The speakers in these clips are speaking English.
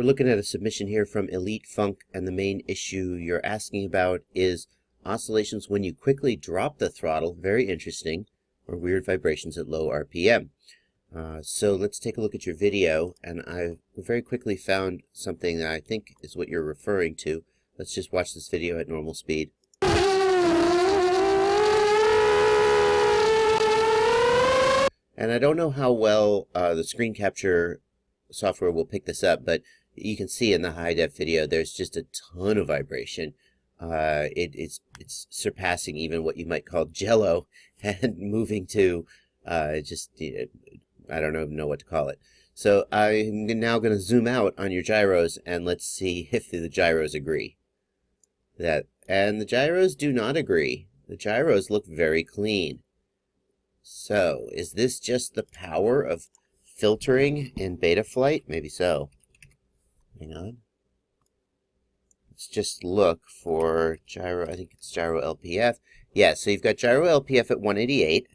We're looking at a submission here from EliteFunk, and the main issue you're asking about is oscillations when you quickly drop the throttle, very interesting, or weird vibrations at low RPM. So let's take a look at your video, and I very quickly found something that I think is what you're referring to. Let's just watch this video at normal speed. And I don't know how well the screen capture software will pick this up, but you can see in the high def video there's just a ton of vibration. It's surpassing even what you might call jello, and moving to just I don't even know what to call it. So I'm now going to zoom out on your gyros, and let's see if the gyros agree. And the gyros do not agree. The gyros look very clean. So is this just the power of filtering in beta flight? Maybe so. Hang on. Let's just look for gyro. I think it's gyro LPF. Yeah, so you've got gyro LPF at 188.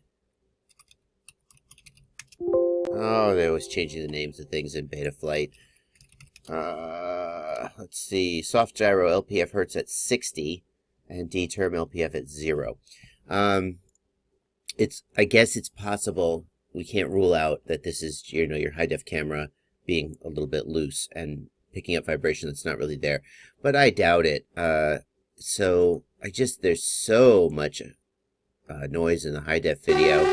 Oh, they're always changing the names of things in beta flight. Let's see. Soft gyro LPF hertz at 60, and D-term LPF at 0. I guess it's possible. We can't rule out that this is, your high def camera being a little bit loose and picking up vibration that's not really there, but I doubt it. So there's so much noise in the high def video.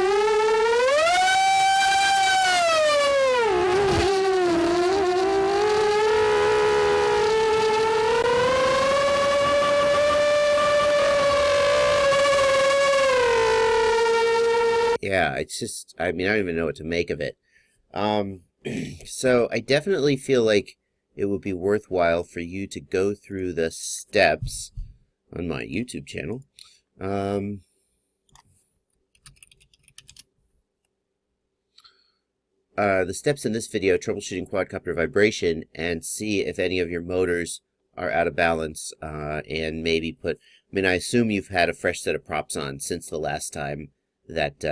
Yeah, it's just, I don't even know what to make of it. So I definitely feel like it would be worthwhile for you to go through the steps on my YouTube channel. The steps in this video, troubleshooting quadcopter vibration, and see if any of your motors are out of balance, and maybe I assume you've had a fresh set of props on since the last time that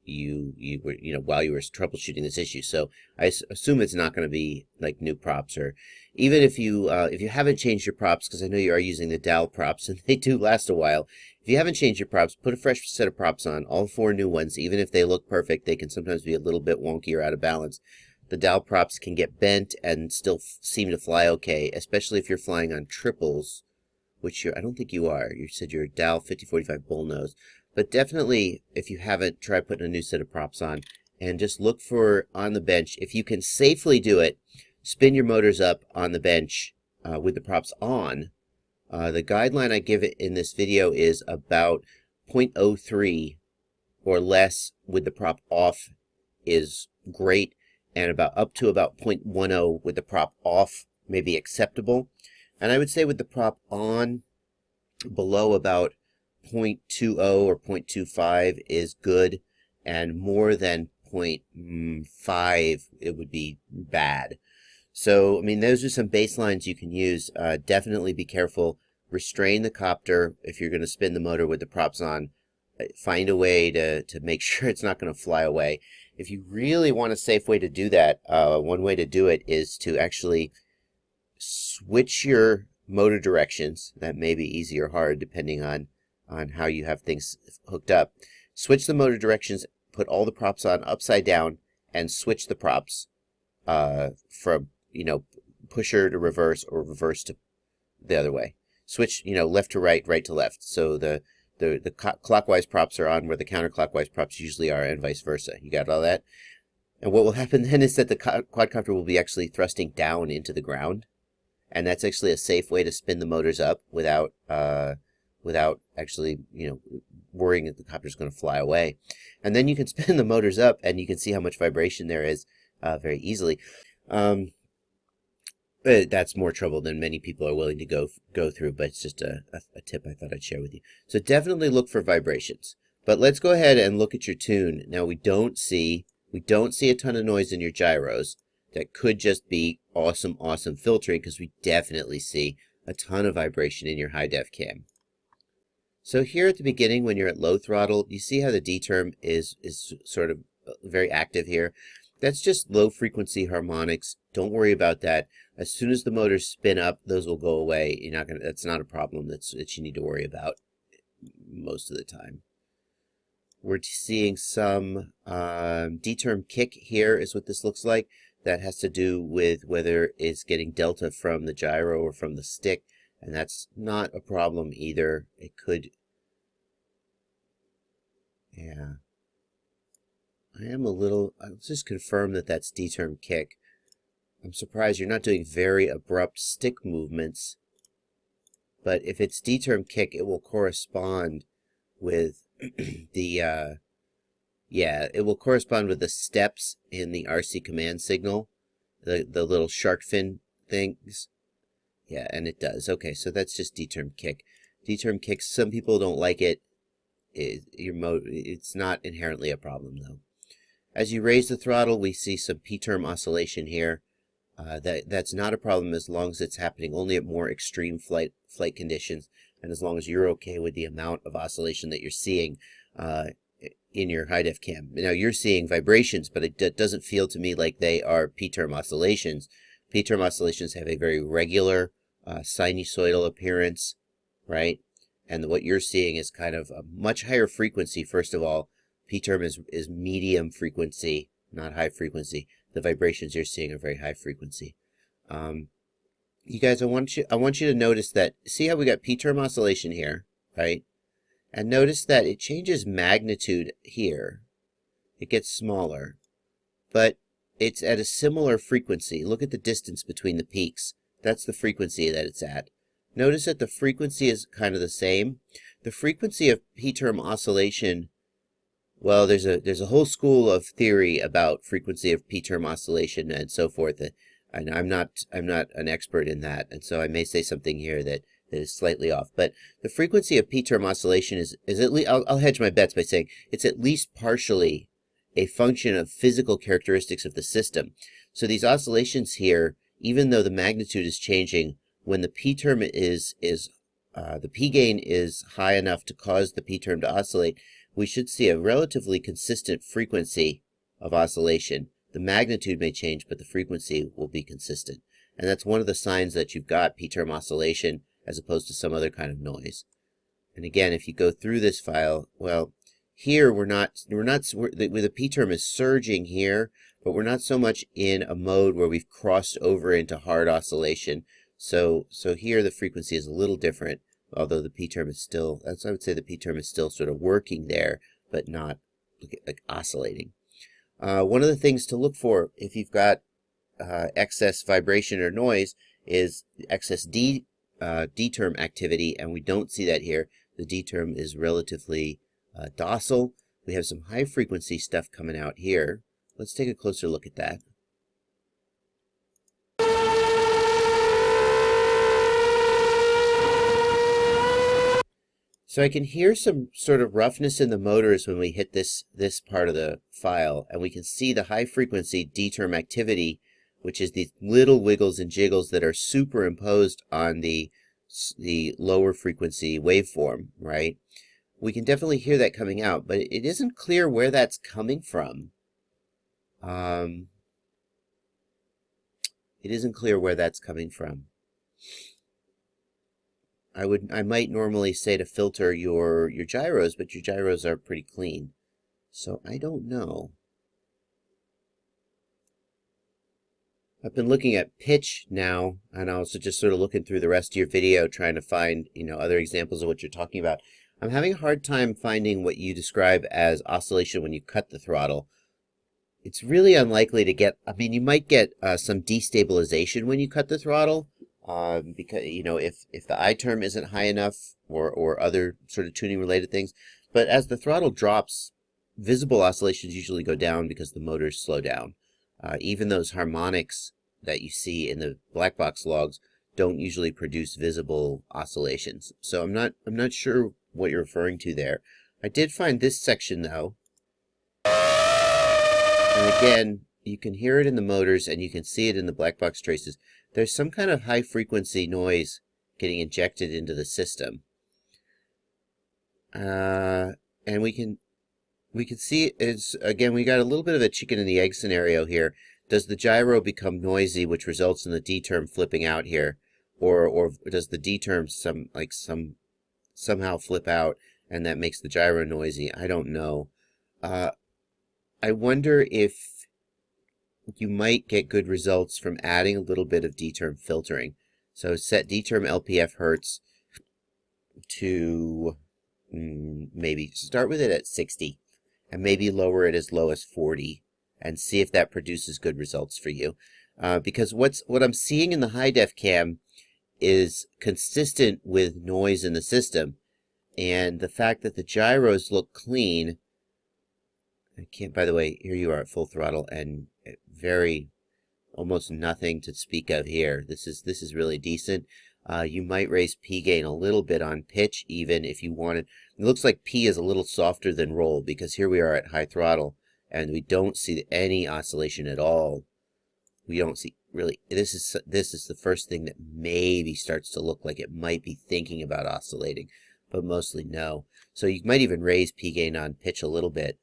you were, while you were troubleshooting this issue. So I assume it's not going to be like new props, or even if you haven't changed your props, because I know you are using the dowel props and they do last a while. If you haven't changed your props, put a fresh set of props on, all 4 new ones. Even if they look perfect, they can sometimes be a little bit wonky or out of balance. The dowel props can get bent and still seem to fly okay, especially if you're flying on triples, which I don't think you are. You said you're a dowel 5045 bullnose. But definitely, if you haven't, try putting a new set of props on, and just look for on the bench. If you can safely do it, spin your motors up on the bench with the props on. The guideline I give it in this video is about 0.03 or less with the prop off is great, and up to about 0.10 with the prop off may be acceptable. And I would say with the prop on, below about 0.20 or 0.25 is good, and more than 0.5 it would be bad. So those are some baselines you can use. Definitely be careful. Restrain the copter if you're going to spin the motor with the props on. Find a way to make sure it's not going to fly away. If you really want a safe way to do that, one way to do it is to actually switch your motor directions. That may be easy or hard depending on how you have things hooked up. Switch the motor directions, put all the props on upside down, and switch the props from, pusher to reverse, or reverse to the other way. Switch, left to right, right to left. So the clockwise props are on where the counterclockwise props usually are, and vice versa. You got all that? And what will happen then is that the quadcopter will be actually thrusting down into the ground, and that's actually a safe way to spin the motors up without actually, worrying that the copter is going to fly away. And then you can spin the motors up, and you can see how much vibration there is very easily. That's more trouble than many people are willing to go through, but it's just a tip I thought I'd share with you. So definitely look for vibrations. But let's go ahead and look at your tune. Now we don't see a ton of noise in your gyros. That could just be awesome filtering, because we definitely see a ton of vibration in your high def cam. So here at the beginning, when you're at low throttle, you see how the D term is sort of very active here. That's just low frequency harmonics. Don't worry about that. As soon as the motors spin up, those will go away. That's not a problem that you need to worry about most of the time. We're seeing some D-term kick here is what this looks like. That has to do with whether it's getting delta from the gyro or from the stick, and that's not a problem either. It could, yeah. I'll just confirm that that's D-term kick. I'm surprised you're not doing very abrupt stick movements, but if it's D-term kick, it will correspond with the it will correspond with the steps in the RC command signal, the little shark fin things. Yeah, and it does. Okay, so that's just D-term kick. D-term kick, some people don't like it. It's not inherently a problem, though. As you raise the throttle, we see some P-term oscillation here. That's not a problem as long as it's happening only at more extreme flight conditions, and as long as you're okay with the amount of oscillation that you're seeing in your high-def cam. Now, you're seeing vibrations, but it doesn't feel to me like they are P-term oscillations. P-term oscillations have a very regular sinusoidal appearance, right? And what you're seeing is kind of a much higher frequency, first of all. P-term is medium frequency, not high frequency. The vibrations you're seeing are very high frequency. You guys, I want you to notice that, see how we got P-term oscillation here, right? And notice that it changes magnitude here. It gets smaller, but it's at a similar frequency. Look at the distance between the peaks. That's the frequency that it's at. Notice that the frequency is kind of the same. The frequency of P-term oscillation, well, there's a whole school of theory about frequency of P-term oscillation and so forth. And I'm not an expert in that, and so I may say something here that is slightly off. But the frequency of P-term oscillation is at least, I'll hedge my bets by saying it's at least partially a function of physical characteristics of the system. So these oscillations here, even though the magnitude is changing, when the P-term the P gain is high enough to cause the P-term to oscillate, we should see a relatively consistent frequency of oscillation. The magnitude may change, but the frequency will be consistent. And that's one of the signs that you've got P-term oscillation as opposed to some other kind of noise. And again, if you go through this file, well, here the P-term is surging here, but we're not so much in a mode where we've crossed over into hard oscillation. So here the frequency is a little different, although the P-term is still, I would say the P-term is still sort of working there, but not like oscillating. One of the things to look for if you've got excess vibration or noise is excess D-term activity, and we don't see that here. The D-term is relatively docile. We have some high frequency stuff coming out here. Let's take a closer look at that. So I can hear some sort of roughness in the motors when we hit this part of the file, and we can see the high frequency D-term activity, which is these little wiggles and jiggles that are superimposed on the lower frequency waveform, right? We can definitely hear that coming out, but it isn't clear where that's coming from. It isn't clear where that's coming from. I might normally say to filter your gyros, but your gyros are pretty clean. So I don't know. I've been looking at pitch now, and also just sort of looking through the rest of your video, trying to find, other examples of what you're talking about. I'm having a hard time finding what you describe as oscillation when you cut the throttle. It's really unlikely to get, you might get some destabilization when you cut the throttle, because, if the I term isn't high enough or other sort of tuning related things. But as the throttle drops, visible oscillations usually go down because the motors slow down. Even those harmonics that you see in the Blackbox logs don't usually produce visible oscillations. So I'm not sure what you're referring to there. I did find this section though. And again, you can hear it in the motors and you can see it in the Blackbox traces. There's some kind of high frequency noise getting injected into the system. And we can see it's, again, we got a little bit of a chicken and the egg scenario here. does the gyro become noisy, which results in the D term flipping out here, or does the D term somehow flip out and that makes the gyro noisy? I don't know. I wonder if you might get good results from adding a little bit of D term filtering. So set D term LPF hertz to maybe start with it at 60 and maybe lower it as low as 40 and see if that produces good results for you. Because what I'm seeing in the high def cam is consistent with noise in the system, and the fact that the gyros look clean. I can't, by the way, here you are at full throttle and very almost nothing to speak of here. This is really decent. You might raise P gain a little bit on pitch even if you wanted. It looks like P is a little softer than roll because here we are at high throttle and we don't see any oscillation at all. We don't see really. This is the first thing that maybe starts to look like it might be thinking about oscillating, but mostly no. So you might even raise P gain on pitch a little bit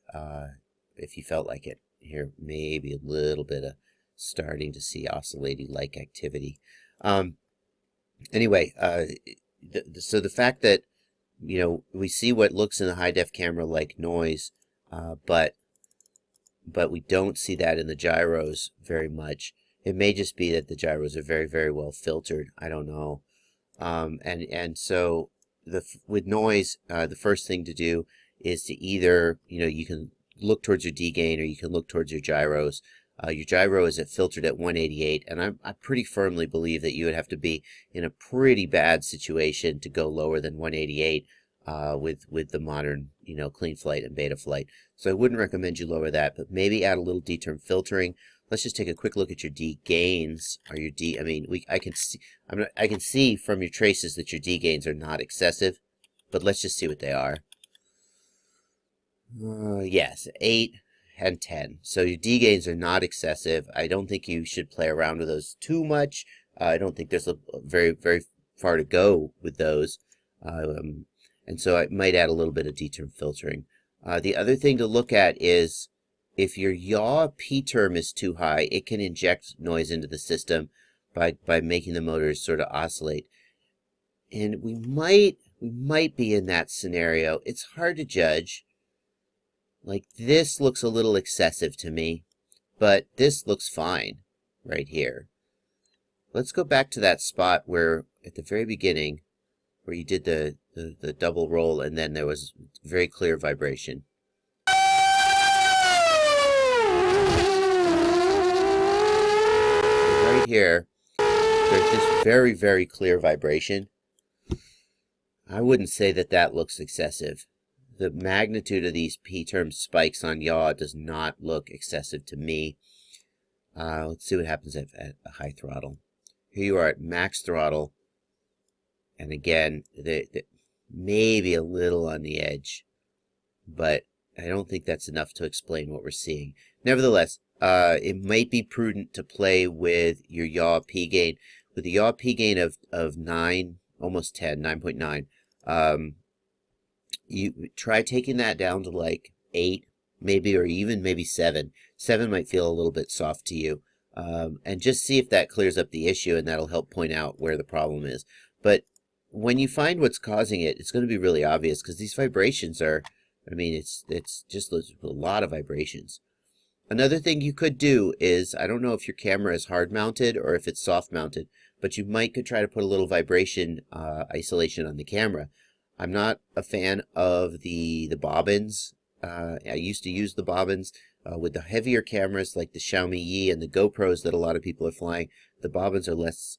if you felt like it. Here, maybe a little bit of starting to see oscillating-like activity. Anyway, so the fact that, we see what looks in the high-def camera like noise, but we don't see that in the gyros very much. It may just be that the gyros are very, very well filtered. I don't know. And so with noise, the first thing to do is to either, you can look towards your D gain or you can look towards your gyros. Your gyro is filtered at 188, and I pretty firmly believe that you would have to be in a pretty bad situation to go lower than 188 with the modern, clean flight and beta flight. So I wouldn't recommend you lower that, but maybe add a little D term filtering. Let's just take a quick look at your D gains. Or your D, I can see from your traces that your D gains are not excessive, but let's just see what they are. Yes, 8 and 10. So your D gains are not excessive. I don't think you should play around with those too much. I don't think there's a very, very far to go with those. And so I might add a little bit of D term filtering. The other thing to look at is if your yaw P term is too high, it can inject noise into the system by making the motors sort of oscillate. And we might be in that scenario. It's hard to judge. Like, this looks a little excessive to me, but this looks fine right here. Let's go back to that spot where, at the very beginning, where you did the double roll and then there was very clear vibration. Right here, there's this very, very clear vibration. I wouldn't say that that looks excessive. The magnitude of these P-term spikes on yaw does not look excessive to me. Let's see what happens at a high throttle. Here you are at max throttle. And again, maybe a little on the edge. But I don't think that's enough to explain what we're seeing. Nevertheless, it might be prudent to play with your yaw P gain. With the yaw P gain of 9, almost 10, 9.9, you try taking that down to like 8, maybe, or even maybe 7. 7 might feel a little bit soft to you. And just see if that clears up the issue, and that'll help point out where the problem is. But when you find what's causing it, it's going to be really obvious because these vibrations are, it's just a lot of vibrations. Another thing you could do is, I don't know if your camera is hard mounted or if it's soft mounted, but you could try to put a little vibration isolation on the camera. I'm not a fan of the bobbins. I used to use the bobbins with the heavier cameras like the Xiaomi Yi and the GoPros that a lot of people are flying. The bobbins are less,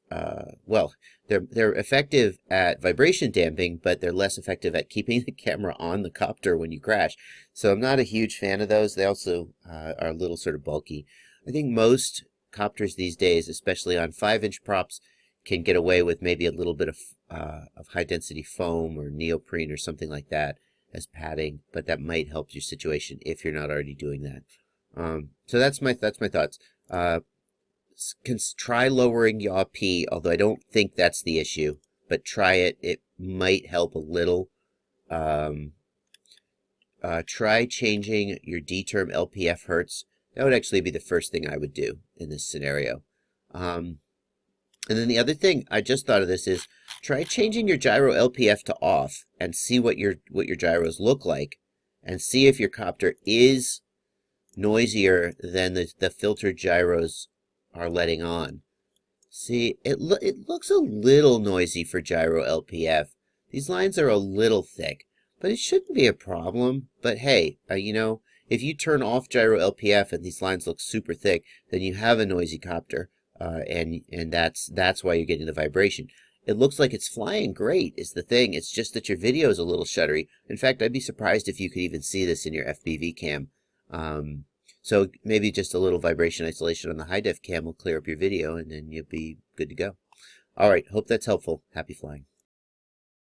well, they're effective at vibration damping, but they're less effective at keeping the camera on the copter when you crash. So I'm not a huge fan of those. They also are a little sort of bulky. I think most copters these days, especially on 5-inch props, can get away with maybe a little bit of high-density foam or neoprene or something like that as padding, but that might help your situation if you're not already doing that. So that's my thoughts. Try lowering yaw P, although I don't think that's the issue, but try it. It might help a little. Try changing your D term LPF hertz That would actually be the first thing I would do in this scenario. And then the other thing I just thought of this is try changing your gyro LPF to off and see what your gyros look like, and see if your copter is noisier than the filtered gyros are letting on. See, it looks a little noisy for gyro LPF. These lines are a little thick, but it shouldn't be a problem. But hey, you know, if you turn off gyro LPF and these lines look super thick, then you have a noisy copter, and that's why you're getting the vibration. It looks like it's flying great is the thing. It's just that your video is a little shuttery. In fact, I'd be surprised if you could even see this in your FPV cam. So maybe just a little vibration isolation on the high def cam will clear up your video, and then you'll be good to go. All right, hope that's helpful. Happy flying.